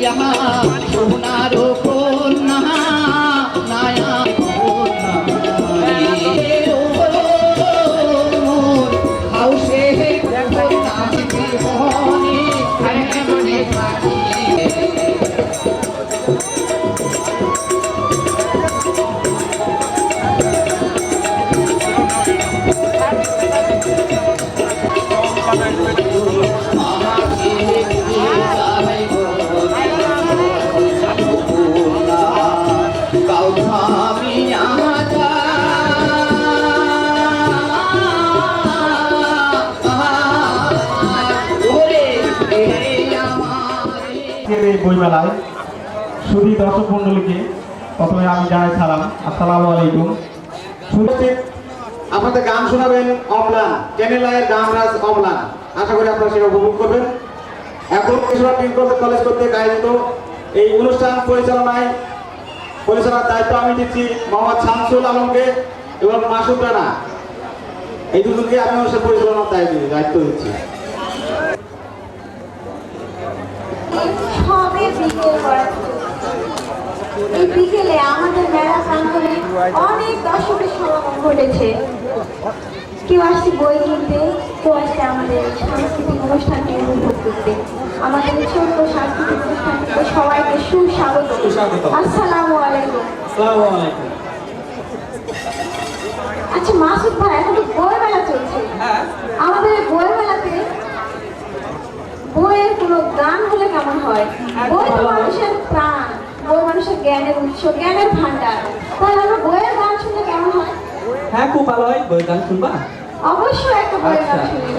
সোনারো কন্যা নায়া হাউসে এই বইমেলায় সুধী দর্শক মন্ডলীকে প্রথমে আমি জানাই সালাম, আসসালামু আলাইকুম। আপনাদের গান শোনাবেন অমলান, চ্যানেলের গান রাজ অমলান। আশা করি আপনারা সেটা উপভোগ করবেন। এখন কলেজ কর্তৃক আয়োজিত এই অনুষ্ঠান পরিচালনার দায়িত্ব আমি দিচ্ছি মোহাম্মদ শামসুল আলমকে এবং মাসুদ রানা, এই দুজনকে আমি অনুষ্ঠান পরিচালনার দায়িত্ব দিচ্ছি। এই বিকেলে আমাদের মেলা প্রাঙ্গণে অনেক দর্শকের সমাগম ঘটেছে। কেউ আসছে বই কিনতে, কেউ আসছে আমাদের সাংস্কৃতিক অনুষ্ঠানটি উপভোগ করতে। আমাদের ছোট্ট সাংস্কৃতিক অনুষ্ঠানটিতে সবাইকে সুস্বাগত। আসসালামু আলাইকুম। আচ্ছা মাসুদ ভাই, এখন তো বই মেলা চলছে। আমাদের বই মেলাতে বইয়ের কোনো গান হলে কেমন হয়? বই তো মানুষের প্রাণ, বই মানুষের জ্ঞানের উৎস, জ্ঞানের ভান্ডার। তাহলে আমরা বইয়ের গান শুনলে কেমন হয়? হ্যাঁ, খুব ভালো হয়। বইয়ের গান শুনবা? অবশ্যই একটা বইয়ের গান শুনি।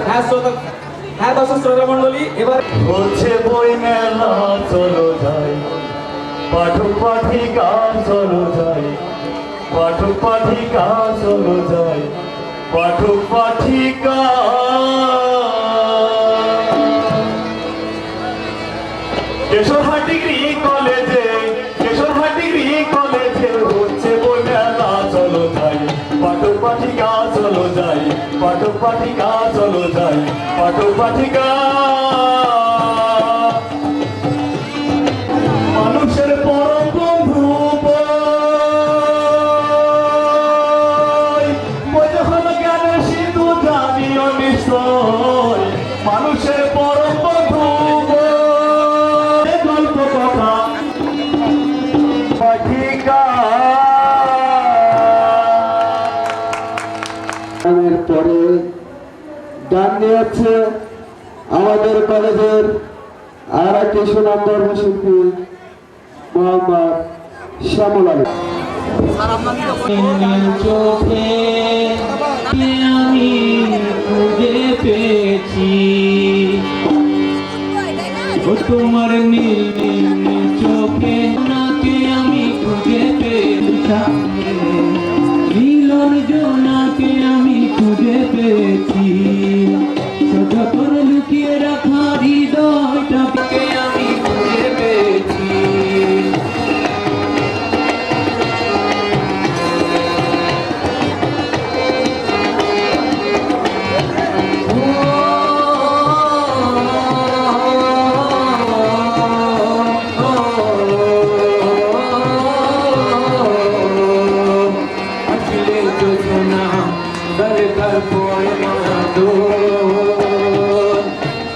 হ্যাঁ দর্শক শ্রোতা মণ্ডলী, এবার হচ্ছে বই মেলা, চলো যাই পাঠক পাঠিকা, চলো যাই পাঠক পাঠিকা, চলো যাই পাঠক পাঠিকা। কেশরহাট ডিগ্রি কলেজে হচ্ছে বই মেলা, চলো যাই পাঠক পাঠিকা, চলো যাই পাঠক পাঠিকা, চলো যাই পাঠক পাঠিকা। মানুষের পরম বন্ধু বই যখন জ্ঞানের সিন্ধু, জানিও নিশ্চয় মানুষের পরম বন্ধু গল্প কথা পাঠিকা। পরে গান নিয়েছে আমাদের কলেজের আর একটি সুনামধন্য শিল্পী মোহাম্মদ শ্যামল আলী। চোখে আমি খুঁজে পেয়েছি তোমার নীল নীল চোখে, নাকে আমি খুঁজে পেয়েছি, মিলন জোনাকে আমি খুঁজে পেয়েছি, যখন লুকিয়ে রাখা হৃদয়টাকে আমি খুঁজে পেয়েছি।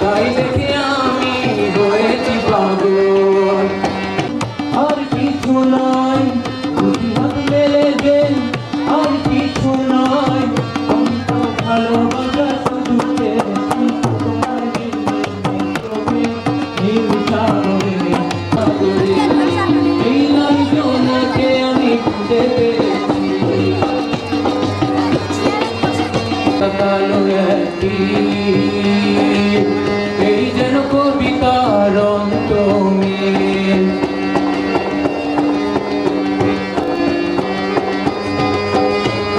তাই দেখে আমি হয়েছি পাগল, আর কিছু নয় হাত মেলে যে, আর কিছু নয় আমি তো ভালোবাসা শুধু পেয়েছি তোমার নীল সাগরে, এই নয় জোনাকে আমি খুঁজে পেয়েছি। এই যেন কবিতার অন্তমিল,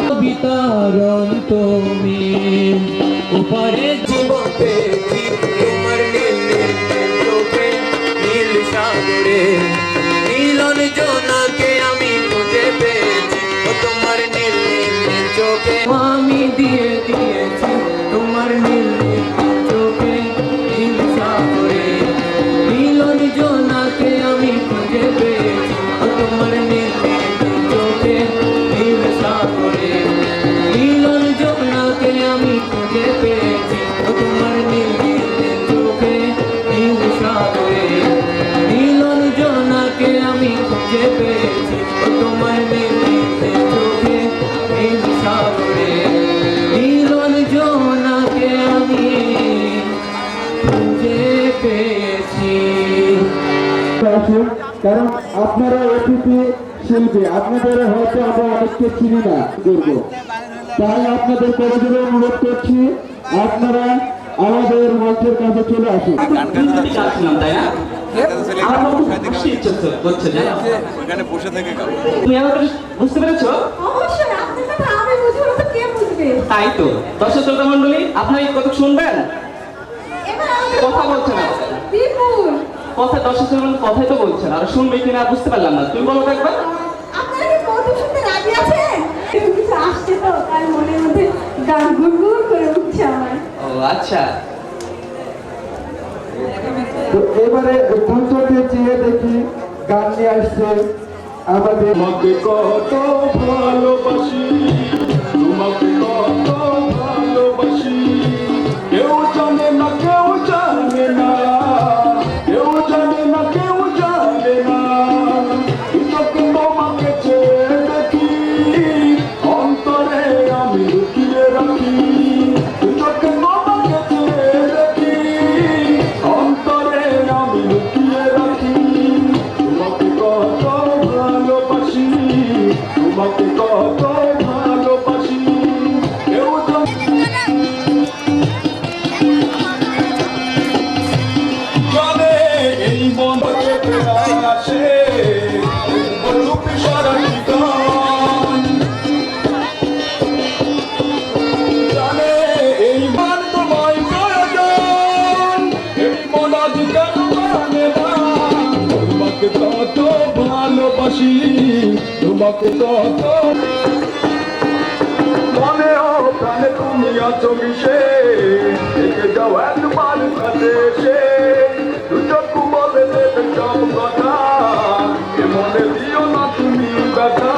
কবিতার অন্তমিল, উপরে জীবন পেয়েছি তোমার নীল নীল চোখে, নীল সাগরে, নীলন জোনাকে আমি খুঁজে পেয়েছি তোমার নীল নীল চোখে, আমি দিয়ে দিয়েছি তোমার নীল নীল চোখে, নীল সাগরে, নীলন জোনাকে আসুন, কারণ আপনারা অতিথি শিল্পী, আপনাদের হয়তো আমরা অনেককে চিনি না দুর্গ, তাই আপনাদের করজোরে অনুরোধ করছি আপনারা আমাদের মঞ্চের কাছে চলে আসুন। গান শুনলাম তাই না? আমার খুব খুশি ইচ্ছে হচ্ছে জানো? তুমি আমার কথা বুঝতে পেরেছো? অবশ্যই আপনার কথা আমি বুঝবো না তো কে বুঝবে? তাই তো দর্শক শ্রোতা মণ্ডলী, আপনারা এই কথা শুনবেন? এবার আমাদের কথা বলছে না। বিপুল, কথা দর্শক শ্রোতা মণ্ডলী কথাই তো বলছেন, আর শুনবে কিনা বুঝতে পারলাম না। তুমি বলো তো একবার। আপনারা কি কৌতুক শুনতে রাজি আছেন? কিছু আসছে তো তার মনের মধ্যে গান গুনগুন করে উঠছে আমার। ও আচ্ছা, তো এবারে মঞ্চকে চেয়ে দেখি গান নিয়ে আসছে আমাদের তোমাকে কত ভালোবাসি, তোমাকে কত ভালোবাসি, কেউ জানে না, কেউ জানে না, কেউ জানে না, কেউ জানে না, চোখে তোমাকে চেয়ে দেখি, অন্তরে আমি লুকিয়ে রাখি, চোখে তোমাকে চেয়ে দেখি, অন্তরে আমি লুকিয়ে রাখি, তোমাকে কত ভালোবাসি, তোমাকে কত ভালোবাসি, কেউ জানে এই মন চেপে আসে, বলুক সারাটি গান, জানে এই মান তোমায় প্রয়োজন, এই মন আজ কেন মানে না, তোমাকে কত ভালোবাসি, তোমাকে কত মনে ও প্রাণে তুমি আছো মিশে, থেকে যাও একবার কাছে এসে, দুচক্ষু বলে দেবে সব কথা, এ মনে দিও না তুমি ব্যথা,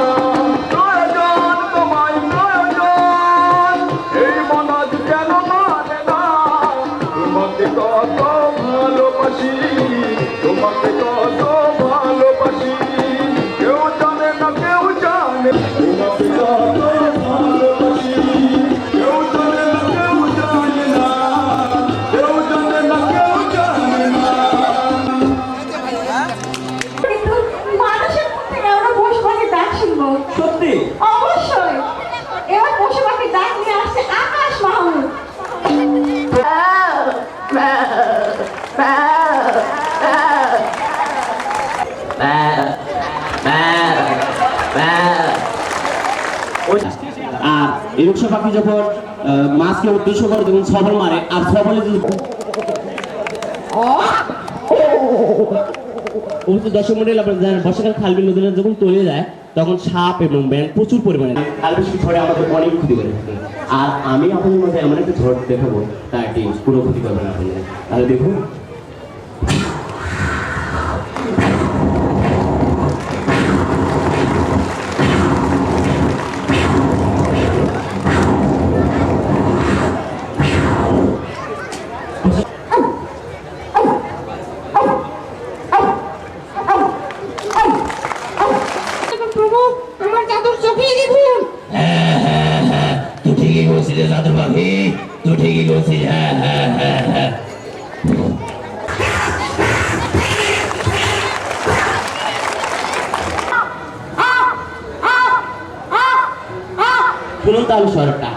প্রয়োজন তোমায় প্রয়োজন, এই মন আজ কেন মানে না, তোমাকে কত ভালোবাসি, তোমাকে কত ভালোবাসি, কেউ জানে না, কেউ জানে, তোমাকে কত ভালোবাসি, কেউ জানে না, কেউ জানে না, কেউ জানে না, কেউ জানে না। কিন্তু মানুষের মুখ থেকে আমরা পশু পাখির ডাক শুনবো। সত্যি অবশ্যই এবার পশু পাখির ডাক নিয়ে আসছে আকাশ মাহমুদ। আর এই রুক্ষ পাখি যখন মাছকে উদ্দেশ্য করে যখন সবল মারে, আর সবলে যদি অবশ্য দর্শক মন্ডলী আপনারা জানেন বর্ষাকাল খালবিল নদী যখন তলিয়ে যায় তখন সাপ এবং ব্যাঙ প্রচুর পরিমাণে খালবিল ঝড়ে আমাদের অনেক ক্ষতি করে থাকে। আর আমি আপনাদের মধ্যে এমন একটা ঝড় দেখাবো তা একটি পুরো ক্ষতি করবে না আপনাদের। তাহলে দেখুন, প্রভু আমার চাদর চোখে দেখুন। তুই ঠিকই বলছিস চাদর পাখি, তুই ঠিকই বলছিস। হ্যাঁ হ্যাঁ হ্যাঁ হ্যাঁ, শুনুন তাহলে স্বরটা।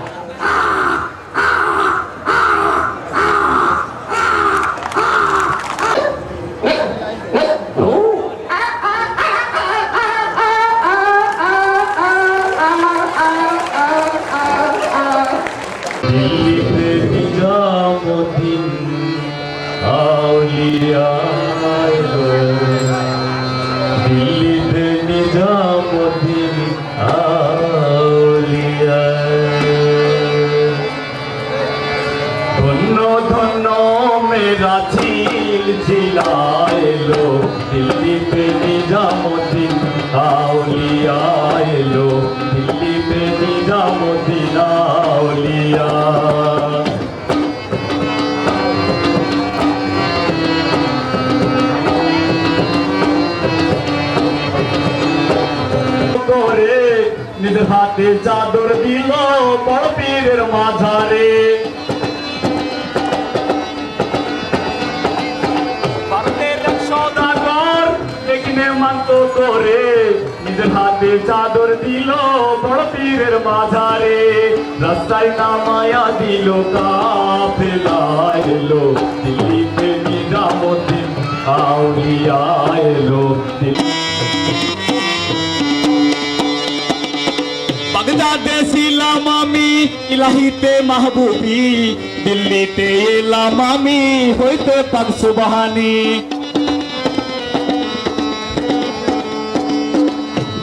দিল্লিতে নিজামুদ্দিন আউলিয়া এলো, দিল্লিতে নিজামুদ্দিন আউলিয়া, ধন্য ধন্য মেরা ঝিল ঝিলা এলো, দিল্লিতে নিজামুদ্দিন আউলিয়া এলো, দিল্লিতে নিজামুদ্দিন আউলিয়া। করে নিজের হাতে চাদর দিল বড় পীরের মাঝারে, ভারতের এক সওদাগর পীরের মাঝারে রাস্তায় নামায়া দিল কাফেলা এলো দিল্লিতে নিজামুদ্দিন আউলিয়া এলো বাগদাদে ছিলাম আমি ইলাহিতে মাহবুবি দিল্লিতে এলাম আমি হইতে পাক সুবহানি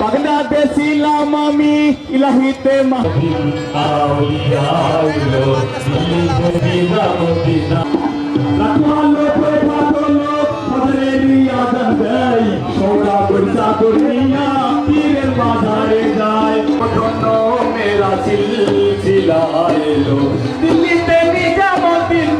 বাগদাদে ছিলাম আমি ইলাহিতে মাহবুবি আউলিয়া এলো দিল্লিতে নিজামুদ্দিন লাখমালো প্রভাতলো হজরেরি আজান দেয় সৌদা পয়সা করিয়া পীরের বাজারে যায় কখনো মেরা সিলসিলা এলো দিল্লিতে নিজামুদ্দিন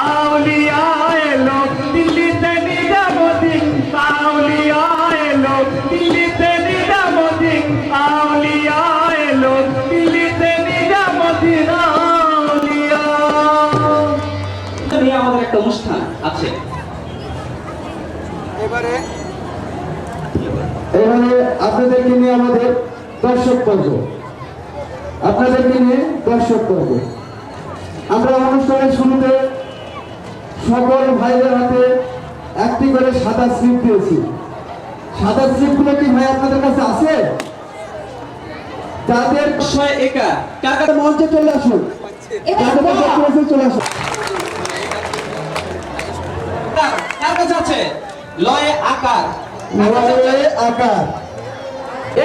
আউলিয়া এলো দিল্লিতে নিজামুদ্দিন আউলিয়া এলো দিল্লিতে নিজামুদ্দিন আউলিয়া এলো দিল্লিতে নিজামুদ্দিন আউলিয়া নিয়ে আমাদের একটা অনুষ্ঠান আছে। এবারে আপনাদেরকে নিয়ে আমাদের দর্শক পর্ব আমরা অনুষ্ঠানের শুরুতে সকল ভাইদের হাতে একটি করে সাদা স্লিপ দিয়েছি। সাদা স্লিপগুলো কি ভাই আপনাদের কাছে আছে? যাদের একা কার মঞ্চে চলে আসুন, যাদের কাছে চলে আসুন। কার কাছে আছে লয়ে আকার আকার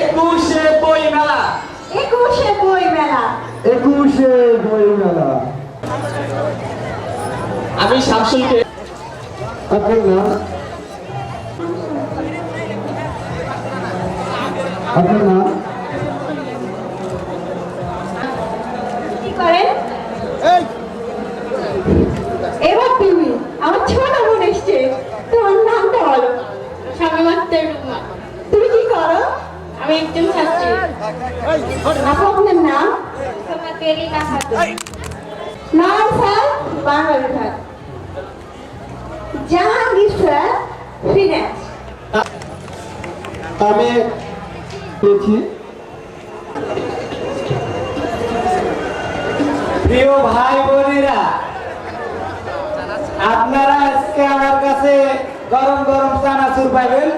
21 বই মেলা 21 বই মেলা 21 বই মেলা। আমি শামসুলকে আপনার নাম? আপনার নাম? কি করেন? এবার তুমি আমার ছোট বোন এসছে, তোমার নামটা বলো। তুমি কি করো? আমি একজন ছাত্রী। আপু আপনার নাম? নাম স্যার বাংলা বিভাগ জাহাঙ্গীর স্যার ফিনান্স। আমি পেয়েছি। প্রিয় ভাই বোনেরা, আপনারা আজকে আমার কাছে গরম গরম চানাচুর পাবেন।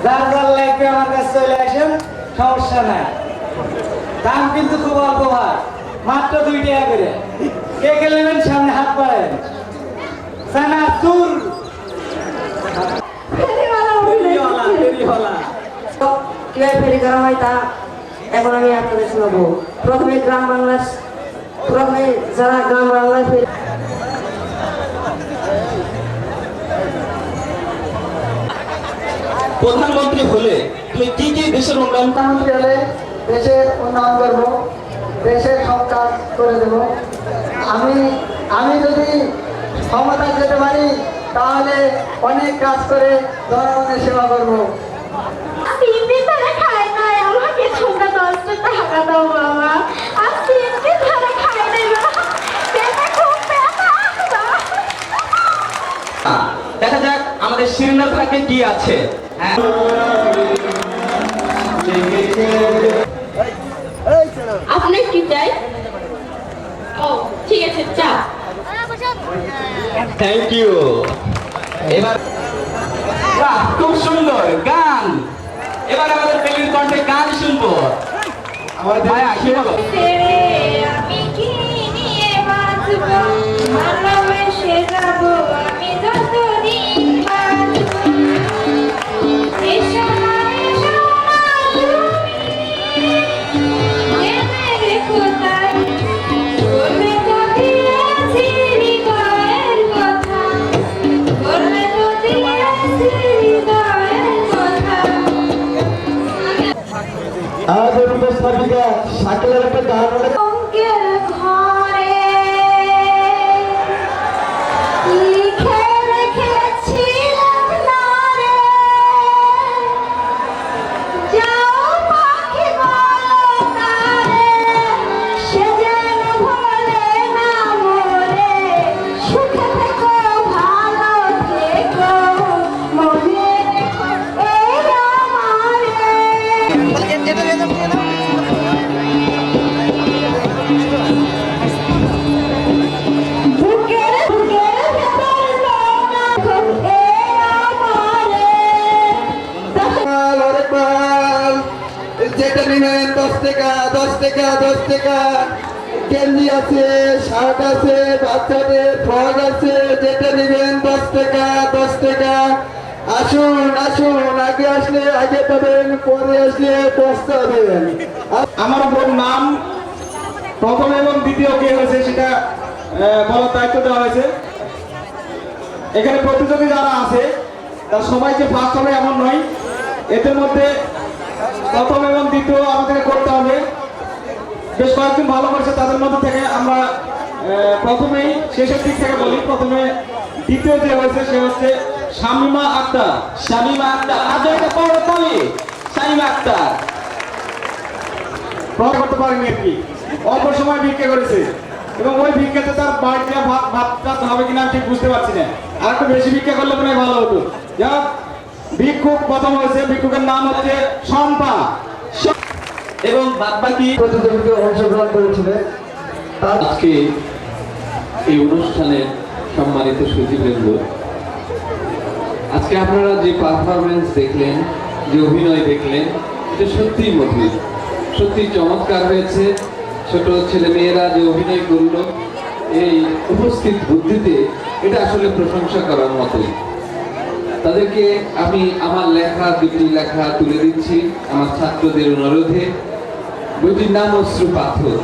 যার যার লাগবে আমার কাছে চলে আসেন, সমস্যা নাই। দাম কিন্তু খুব অল্প ভাই, মাত্র 2 টাকা করে। কে কে নেবেন সামনে হাত বাড়াবেন। চানাচুর কিভাবে ফেরি করা হয় তা এখন আমি আপনাদের শোনাবো। প্রথমে যারা গ্রাম বাংলায় ফেরি প্রধানমন্ত্রী হলে তুমি কি কি দেশের উন্নয়ন প্রধানমন্ত্রী হলে দেশের উন্নয়ন করব, দেশের সব কাজ করে দেব। আমি যদি ক্ষমতায় যেতে পারি তাহলে অনেক কাজ করে জনগণের সেবা করব। 3 দিন ধরে খাই নাই, আমাকে ছোটা 10 টাকা দাও বাবা। আর 3 দিন ধরে খাই নাই বাবা, পেটে খুব ব্যথা। দেখা যাক আমাদের শিরনার ভাগ্যে কি আছে। হ্যাঁ, আপনার কি চাই? ও ঠিক আছে, চা। Thank you. এবার বাহ, খুব সুন্দর গান। এবার আমাদের পেলির কণ্ঠে গান শুনবো। আমার ভাইয়া কি বলো? তেরে আমি কি নিয়ে বাঁচবো, ভালোবেসে যাবো আমি যতদিন বাঁচবো। এসো না তুমি, জেনে রেখো তাই, বলবে তো দিয়েছি হৃদয়ের কথা, বলবে তো দিয়েছি হৃদয়ের কথা। আমাদের উপস্থাপিকা শাকিলার একটা গান টাকা 10 টাকা গেঞ্জি আছে, শার্ট আছে, বাচ্চাদের ফ্রক আছে, যেটা নেবেন 10 টাকা 10 টাকা। আসুন আসুন, আগে আসলে আগে পাবেন, পরে আসলে পস্তাবেন। আমার বোন নাম প্রথম এবং দ্বিতীয় কে হয়েছে সেটা বলার দায়িত্ব দেওয়া হয়েছে। এখানে প্রতিযোগী যারা আছে তারা সবাই যে ফার্স্ট হবে এমন নয়, এদের মধ্যে প্রথম এবং দ্বিতীয় আমাদেরকে করতে হবে। বেশ কয়েকজন ভালো করেছে, তাদের মধ্যে থেকে আমরা প্রথমেই শেষের দিক থেকে বলি। প্রথমে দ্বিতীয় যে হয়েছে সে হচ্ছে শামিমা আক্তার। শামিমা আক্তার, আজ একটা বড় তালি। শামিমা আক্তার প্রকাশ করতে পারেনি আর কি, অল্প সময় ভিক্ষা করেছে এবং ওই ভিক্ষাতে তার বাড়িতে ভাত হবে কিনা আমি ঠিক বুঝতে পারছি না। আর একটু বেশি ভিক্ষা করলে মনে হয় ভালো হতো। যাক, ভিক্ষুক প্রথম হয়েছে, ভিক্ষুকের নাম হচ্ছে শম্পা এবং বাদবাকি প্রতিযোগিতায় অংশগ্রহণ করেছিলেন। আজকে এই অনুষ্ঠানের সম্মানিত সচিববৃন্দ, আজকে আপনারা যে পারফরমেন্স দেখলেন, যে অভিনয় দেখলেন, এটা সত্যিই মধুর, সত্যি চমৎকার হয়েছে। ছোট ছেলে মেয়েরা যে অভিনয় করলো এই উপস্থিত বুদ্ধিতে, এটা আসলে প্রশংসা করার মতোই। তাদেরকে আমি আমার লেখা দুটি লেখা তুলে দিচ্ছি আমার ছাত্রদের অনুরোধে। বইটির নাম অশ্রু পাথর।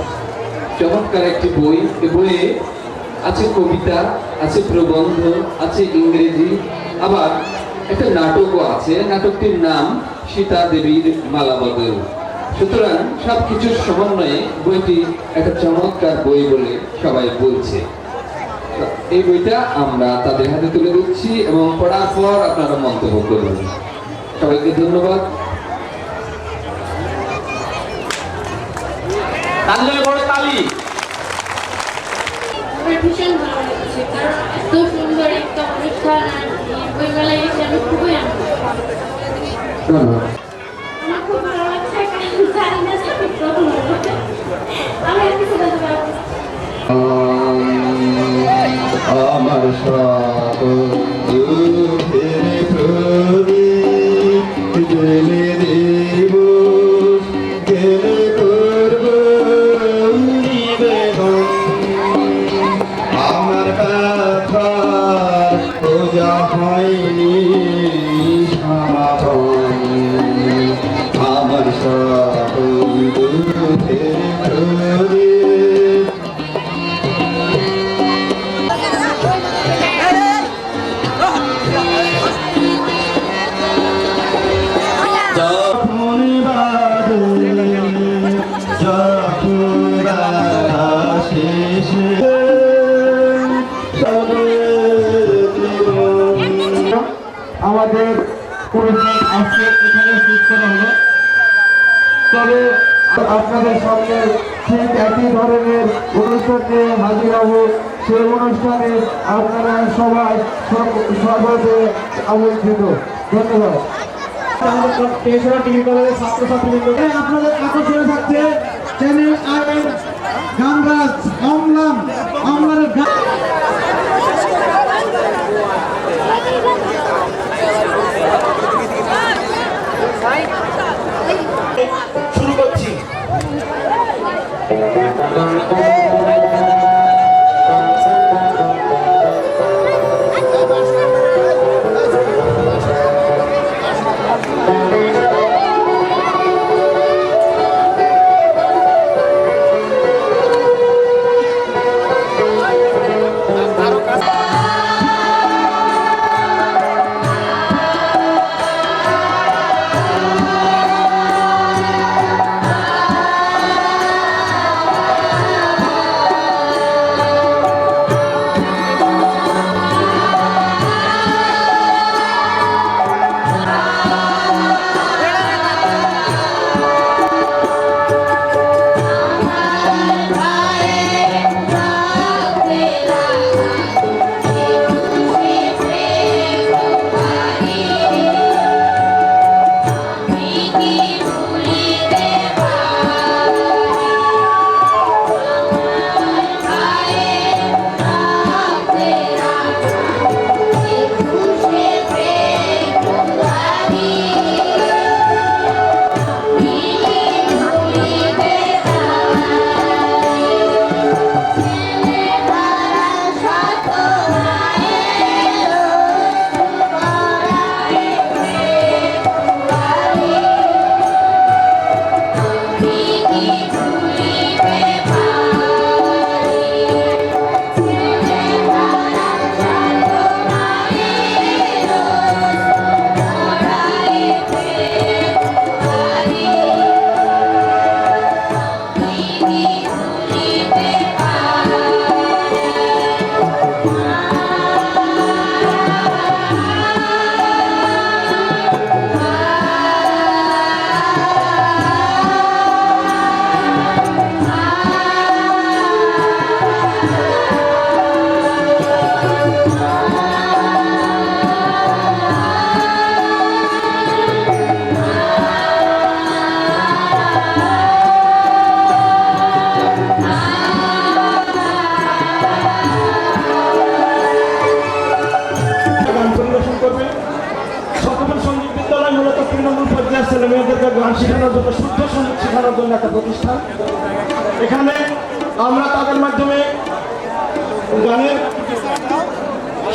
চমৎকার একটি বই। এ বইয়ে আছে কবিতা, আছে প্রবন্ধ, আছে ইংরেজি, আবার একটা নাটকও আছে। নাটকটির নাম সীতা দেবীর মালাবদল। সুতরাং সবকিছুর সমন্বয়ে বইটি একটা চমৎকার বই বলে সবাই বলছে। এই বইটা আমরা তাদের হাতে তুলে দিচ্ছি এবং পড়ার পর আপনারা মন্তব্য করবেন। সবাইকে ধন্যবাদ। তার জন্য বড় তালি। আমার ভীষণ ভালো লাগছে, কারণ এত সুন্দর একটা অনুষ্ঠান আর বইমেলায় এসে আমি খুবই আনন্দিত। আমার খুব ভালো লাগছে, কারণ জানি না যে আমি প্রথম হবো। আমি আর কিছু বলতে পারবো না। আমার সব দুঃখের প্রদীপ জেলে দেব, গেলে করব নিবেদন। আমার কথা পূজা হয়নি সমাপন, আমার সব দুঃখের প্রদীপ। আমাদের অনুষ্ঠান আজকে এখানে শেষ করা হলো। তবে আপনাদের সঙ্গে ঠিক একই ধরনের অনুষ্ঠান নিয়ে হাজির হব। সেই অনুষ্ঠানে আপনারা সবাই সর্বদে আমন্ত্রিত। ধন্যবাদ। ডিগ্রি কলেজের ছাত্রছাত্রীবৃন্দকে আপনাদের আকর্ষণে থাকছে চ্যানেল আইএন গানরাজ অম্লান। অম্লানের গান শুরু করছি। গান পরিবেশন করবে। সপ্তম সঙ্গীত বিদ্যালয় মূলত তৃণমূল পর্যায়ের ছেলে মেয়েদেরকে গান শেখানোর জন্য, শুদ্ধ সঙ্গীত শেখানোর জন্য একটা প্রতিষ্ঠান। এখানে আমরা তাদের মাধ্যমে গানের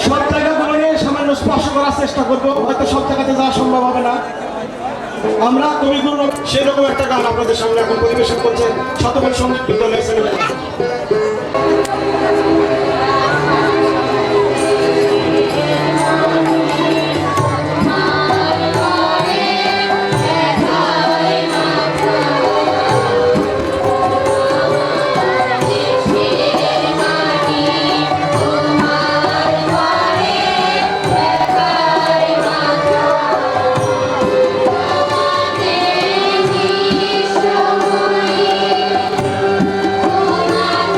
সব জায়গাগুলো নিয়ে সামান্য স্পর্শ করার চেষ্টা করবো। হয়তো সব জায়গাতে যাওয়া সম্ভব হবে না। আমরা কবিগুরু সেরকম একটা গান আপনাদের সামনে এখন পরিবেশন করছে শতবল সঙ্গীত বিদ্যালয়ের ছেলেমেয়েরা। তোমাদের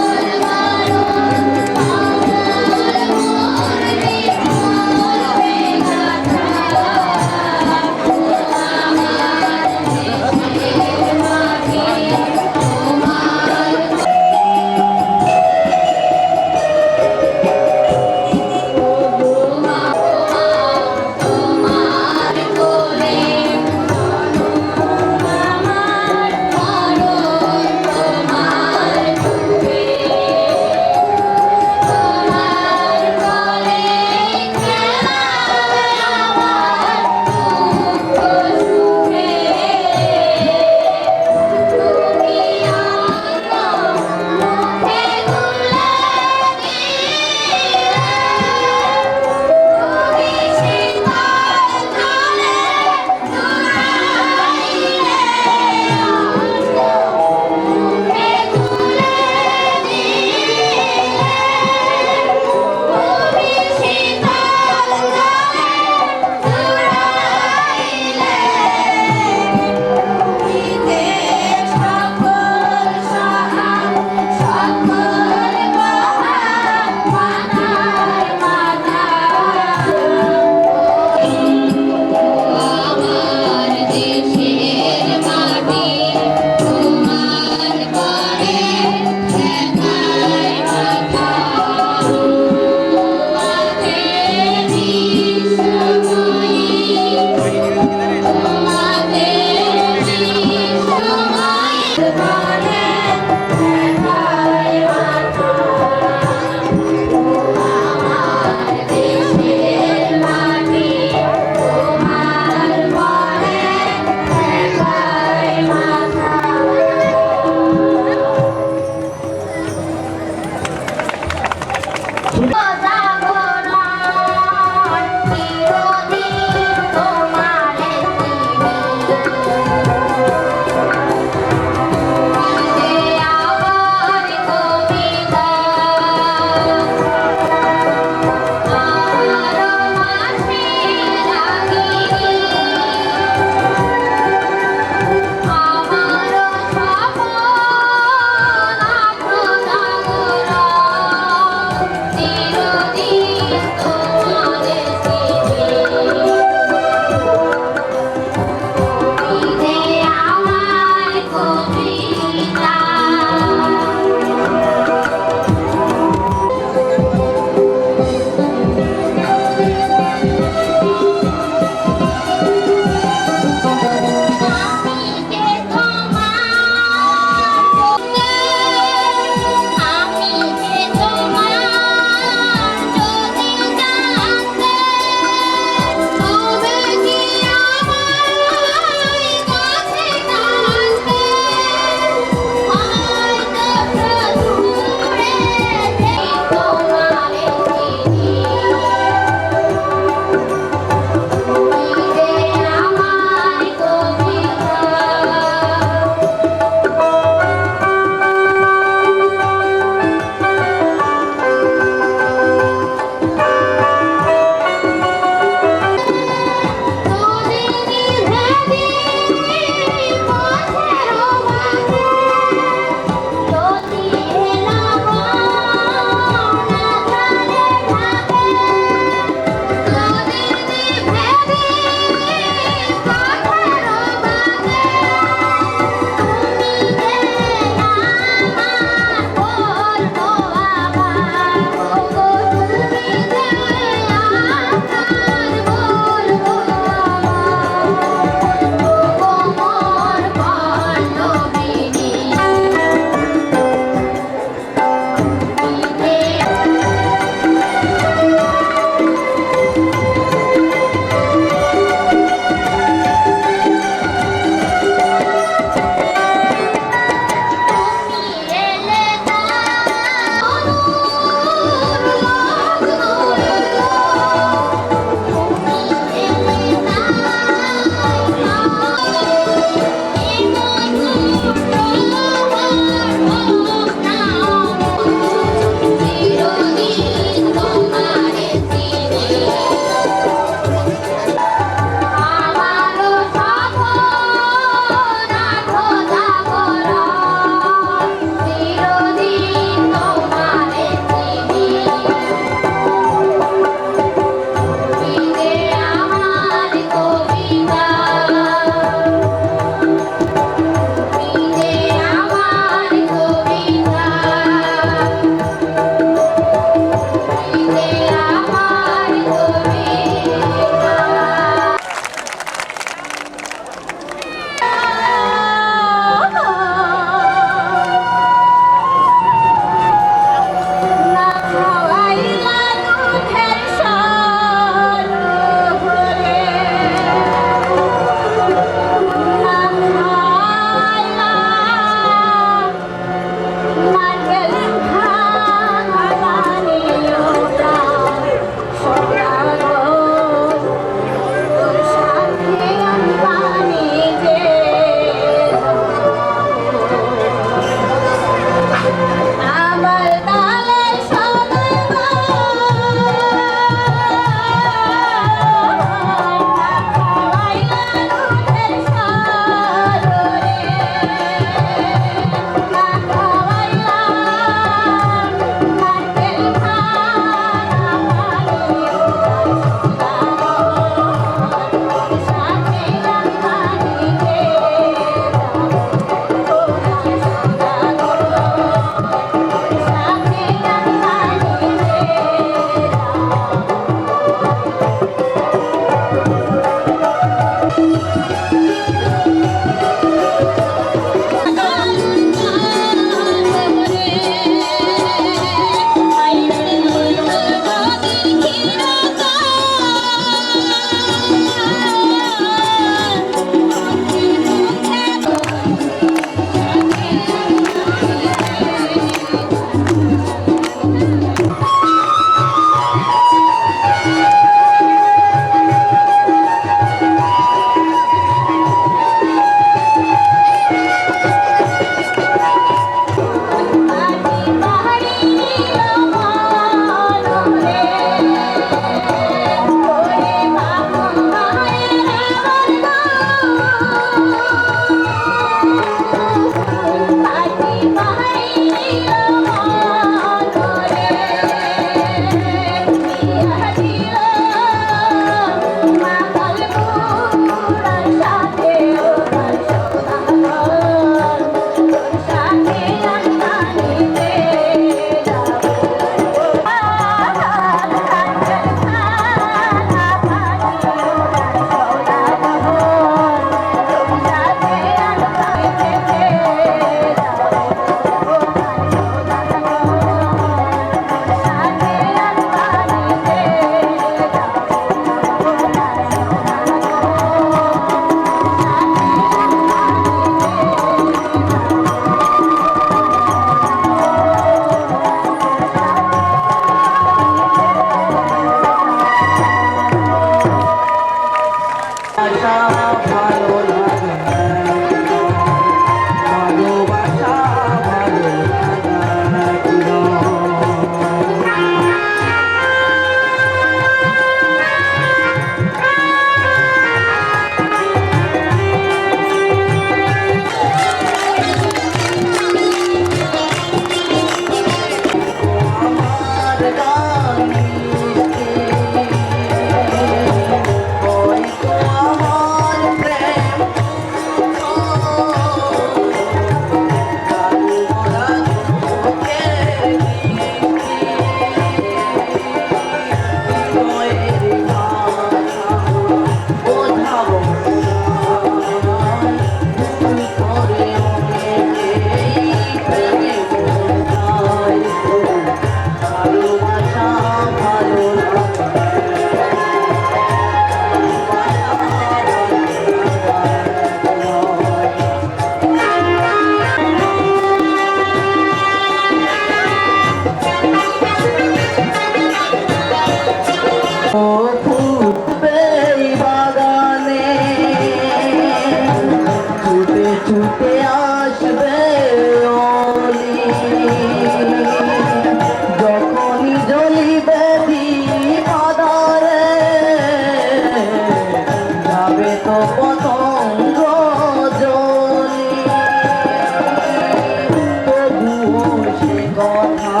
কথা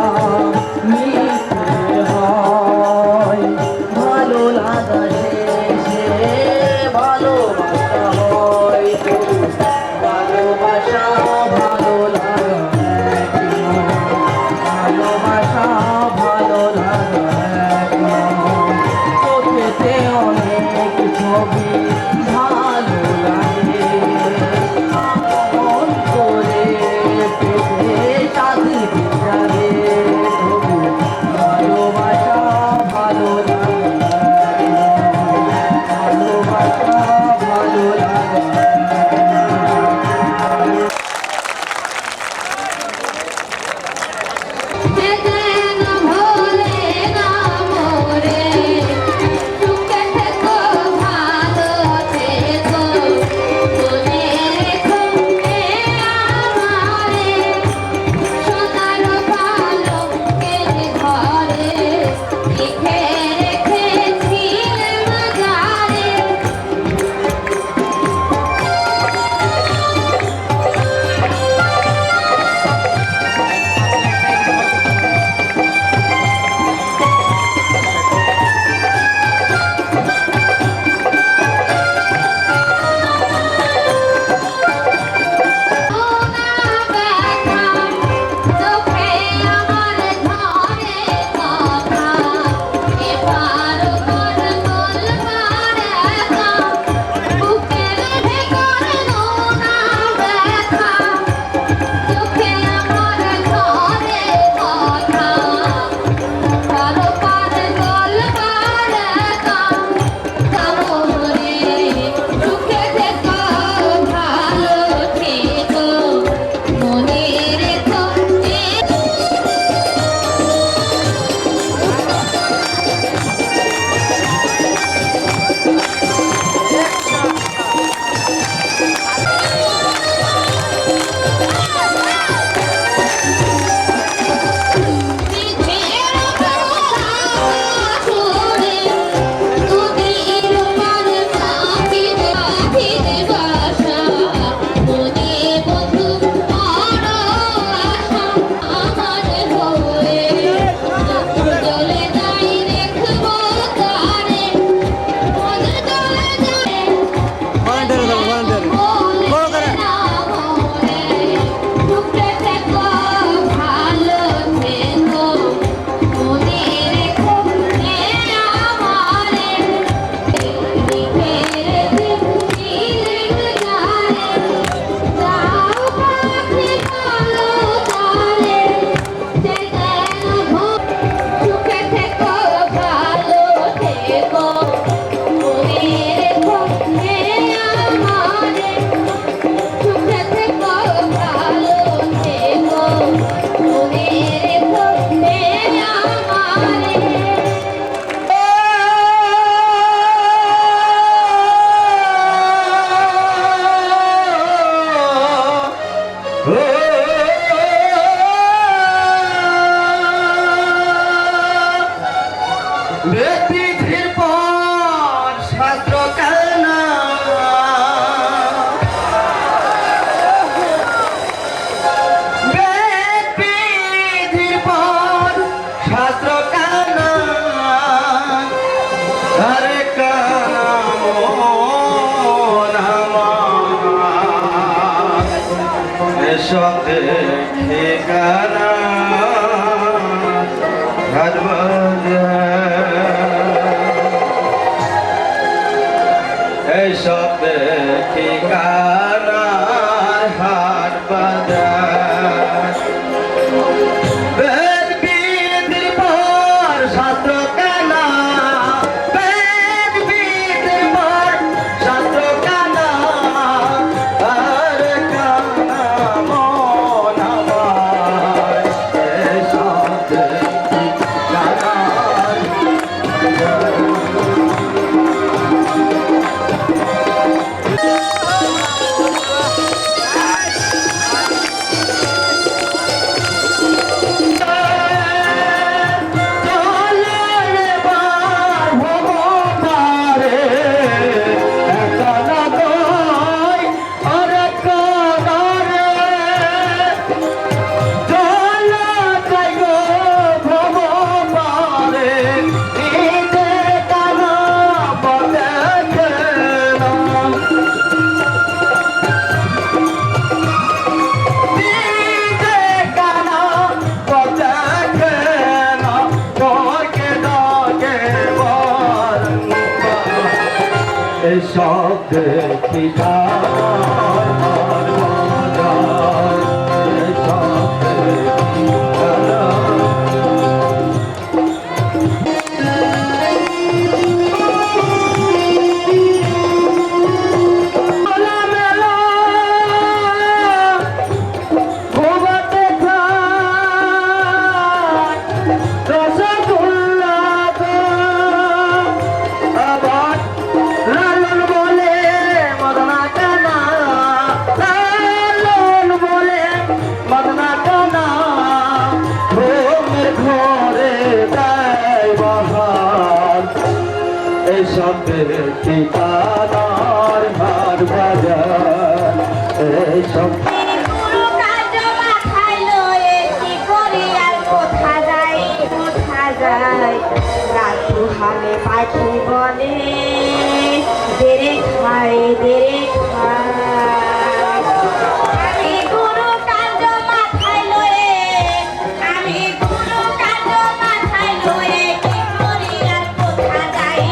মিথ্যে হয় ভালো লাগা শেষে ভালোবাসা হয় ভালোবাসা ভালো লাগা ভালোবাসা ভালো লাগা চোখেতে অনেক ছবি ভালো লাগে মন করে পেতে চাঁদি বিচারে তবু ভালোবাসা ভালো লাগে ভালোবাসা ভালো লাগে ব্যক্তির পর শাস্ত্র কানা ব্যক্তির পর শাস্ত্র কানা হরে কাম এসব দেখে কানা সব ঠিকানা হাট বাজার বেদ বিধির পর শাস্ত্র কানা বেদ বিধির পর শাস্ত্র কানা আর কানা মন আমার সব ঠিকানা সব দেখি তার মন বাজার সব দেখি তার ঠিকানার হার বাজার এইসব গুরু কাজ মাথায় লয়ে কি করি আর কোথা যাই রাত হালে পাখি বলে দেরে খায় আমি গুরু কাজ মাথায় লয়ে কি করি আর কোথা যাই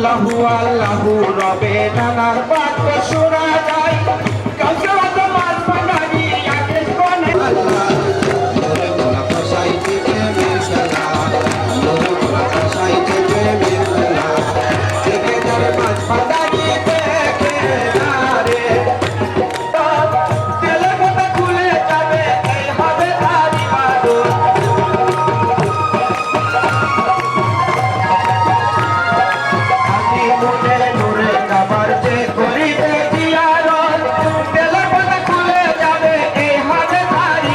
আল্লাহু রবে নানার বাক্য শোনা যায় কাছে অত মাছ ভাঙানি আকাশ বনে আল্লাহ ওরে বলা কসাইতে মেশালা ওরে বলা কসাইতে মেশালা দেখে যারে মাছ ভাঙানি দেখে নারে তেলে কথা খুলে যাবে এই হবে তারি বাদর করিতে দিয়ার তেলে কথা খুলে যাবে এই হবে তারি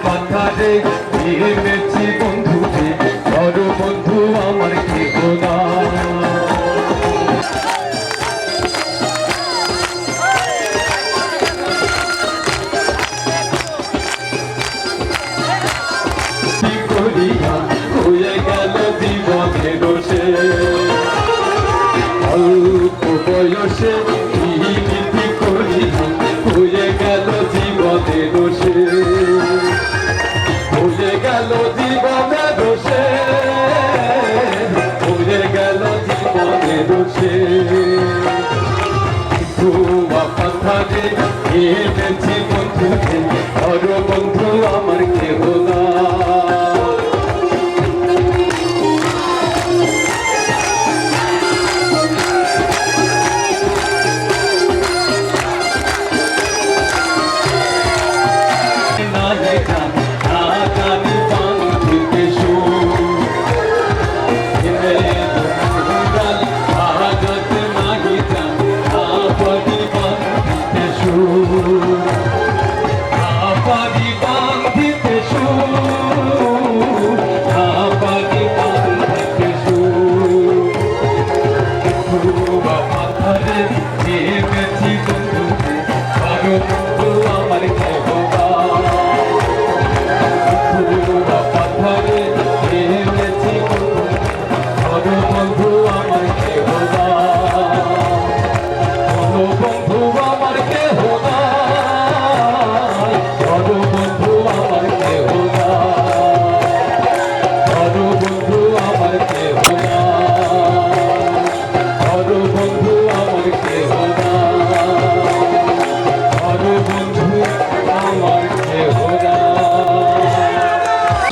পাথারে এনেছি বন্ধুকে বড় বন্ধু আমার কেহ না হয়ে গেল জীবনের দোষে অল্প বয়সে নীতি করি হয়ে গেল জীবনের দোষে হয়ে গেল জীবনের দোষে হয়ে গেল জীবনের দোষে ধোয়া পাথারে এনেছি বন্ধুকে বড় বন্ধু আমার কেহ না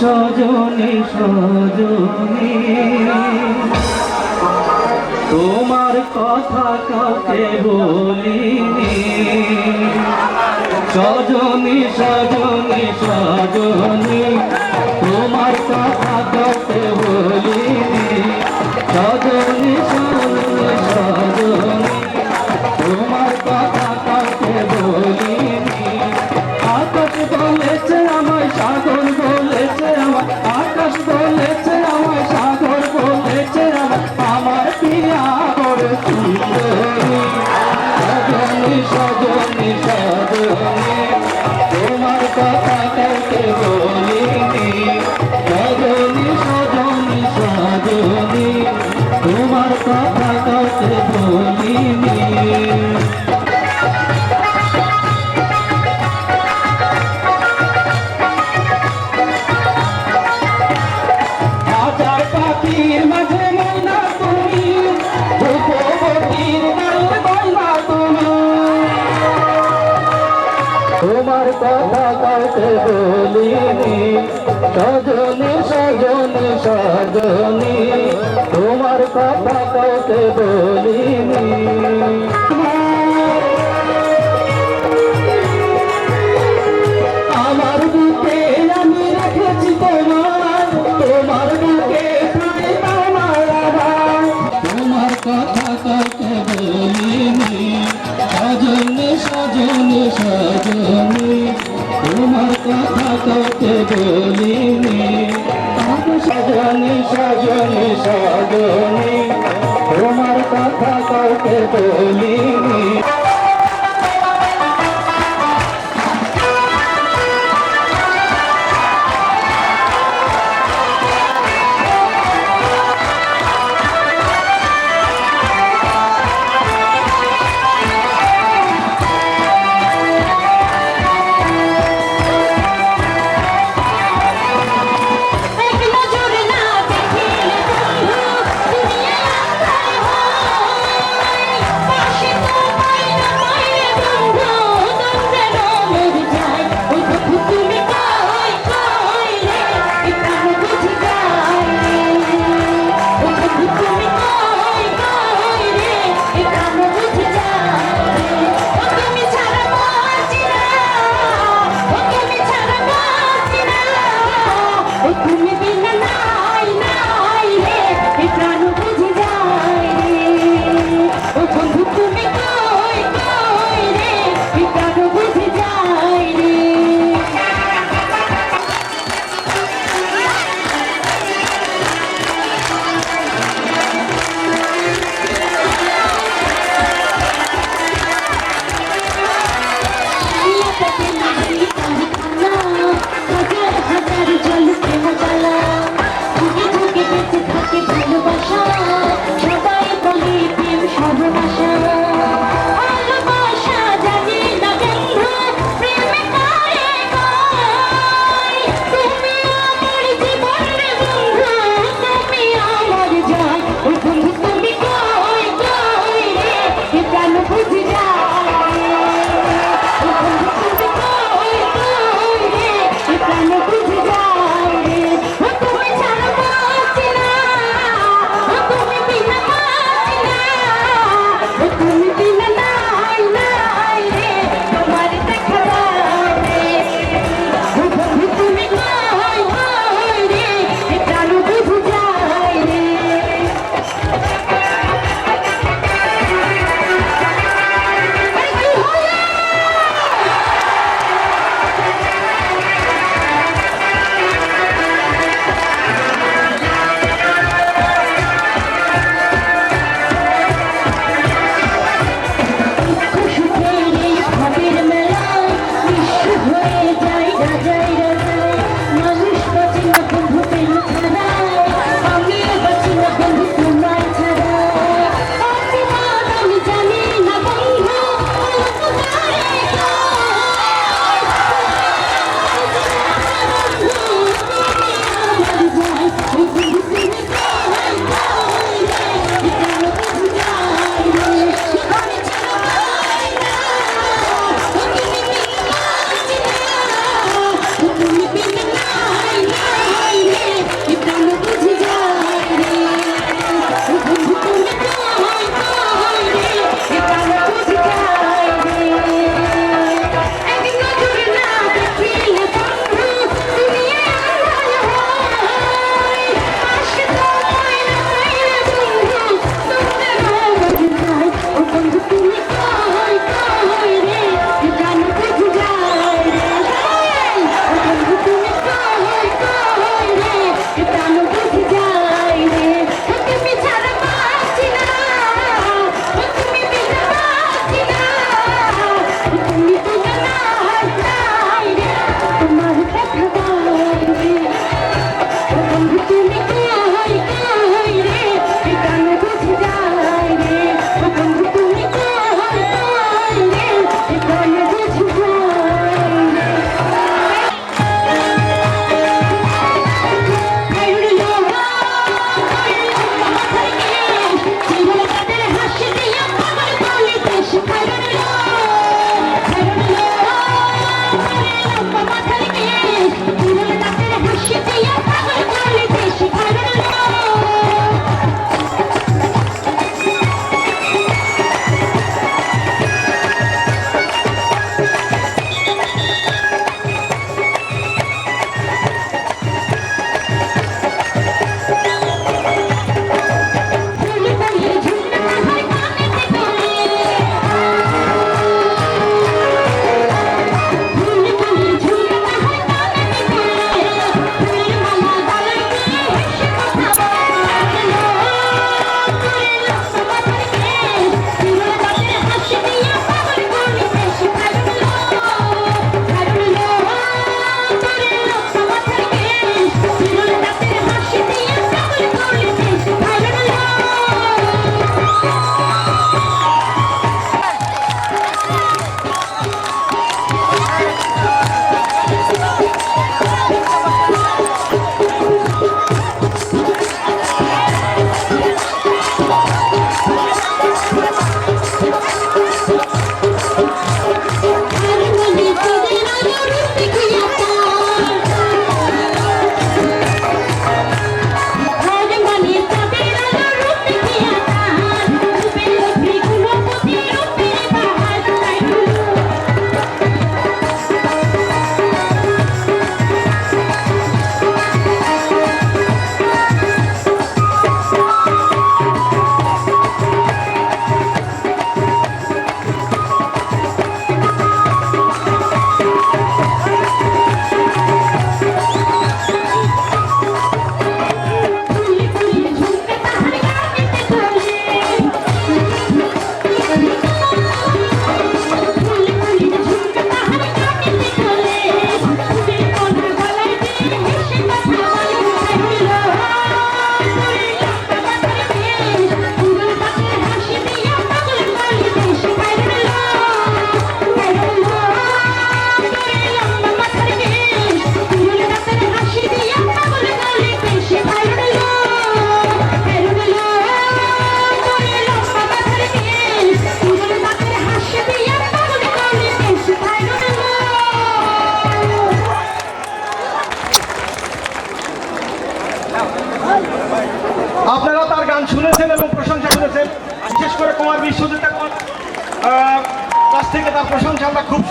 সজনী সজনী তোমার কথা কাউকে বলিনি সজনী সজনী সজনী তোমার কথা কাউকে বলিনি সজনী সজনী সজনী তোমার কথা কাউকে বলিনি আকাশ বলেছে আমায় সাগর বলেছে আমায় আকাশ বলেছে আমায় সাগর বলেছে আমার পিয়া বড় সুন্দরী সজনী সজনী সজনী তোমার কথা কাউকে বলিনি সজনী সজনী সজনী তোমার কথা কাউকে বলিনি মাঝে ময়না তুমি রূপবতীর গায়ে ময়না তুমি তোমার কথা কাউকে বলিনি সজনী সজনী সজনী তোমার কথা কাউকে বলিনি আমার বুকে আমি রেখেছি তোমার তোমার বুকে তোমার কথা কাউকে বলিনি সজনী সজনী সজনী তোমার কথা কাউকে বলিনি সজনী সজনী সজনী তোমার কথা কাউকে বলিনি পাশে তো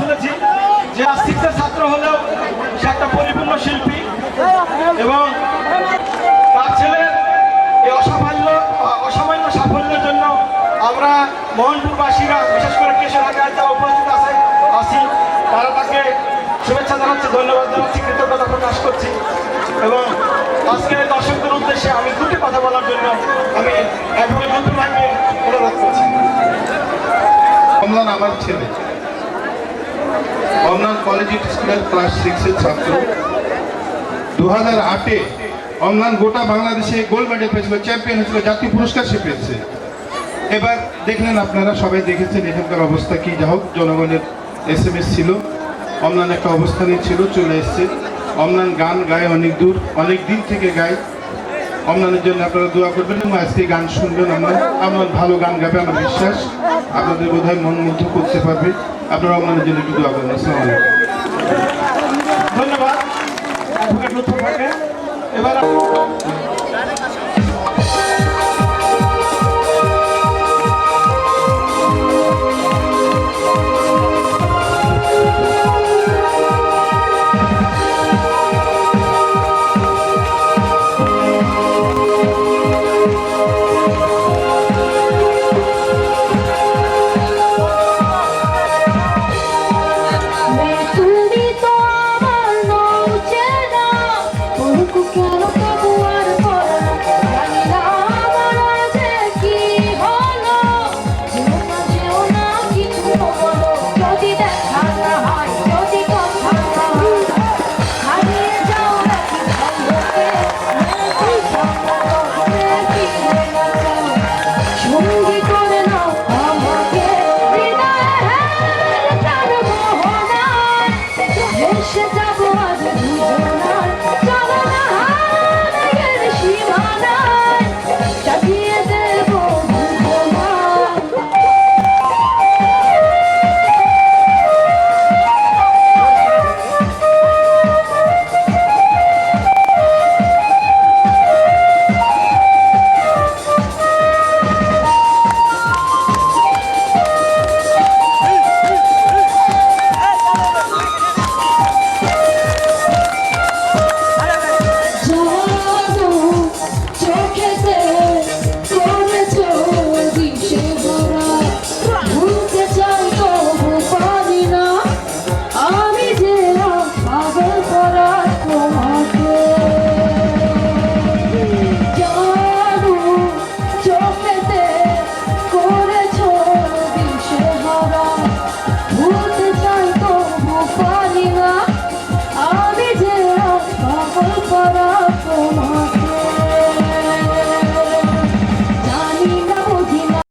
বুঝেছি যে আজ 6-এর ছাত্র হলেও সে একটা পরিপূর্ণ শিল্পী এবং তার ছেলের এই অসামান্য সাফল্যের জন্য আমরা মোহনপুরবাসীরা বিশেষ করে কেশরহাটের যারা উপস্থিত আছি তারা তাকে শুভেচ্ছা জানাচ্ছি, ধন্যবাদ জানাচ্ছি, কৃতজ্ঞতা প্রকাশ করছি এবং আজকে দর্শকদের উদ্দেশ্যে আমি দুটি কথা বলার জন্য আমি একবার নতুন ভাইকে অনুরোধ করছি। অম্লান আমার ছেলে, অম্লান কলেজ স্কুলের ক্লাস 6-এর ছাত্র। 2008-এ অম্লান গোটা বাংলাদেশে গোল্ড মেডেল পেয়েছিল, চ্যাম্পিয়ন হয়েছিল, জাতীয় পুরস্কার সে পেয়েছে। এবার দেখলেন আপনারা সবাই দেখেছেন এখানকার অবস্থা কি। যা হোক, জনগণের SMS ছিল, অম্লান একটা অবস্থানে ছিল, চলে এসছে। অম্লান গান গায় অনেক দূর, অনেক দিন থেকে গায়। অম্লানের জন্য আপনারা দোয়া করবেন এবং আজকে গান শুনবেন। অম্লান ভালো গান গাবে, আমার বিশ্বাস আপনাদের বোধহয় মন মুগ্ধ করতে পারবে। আপনারা অম্লানের জন্য একটু দোয়া করবেন। আসসালামু আলাইকুম। ধন্যবাদ অ্যাডভোকেট লুৎফর ভাইকে। এবার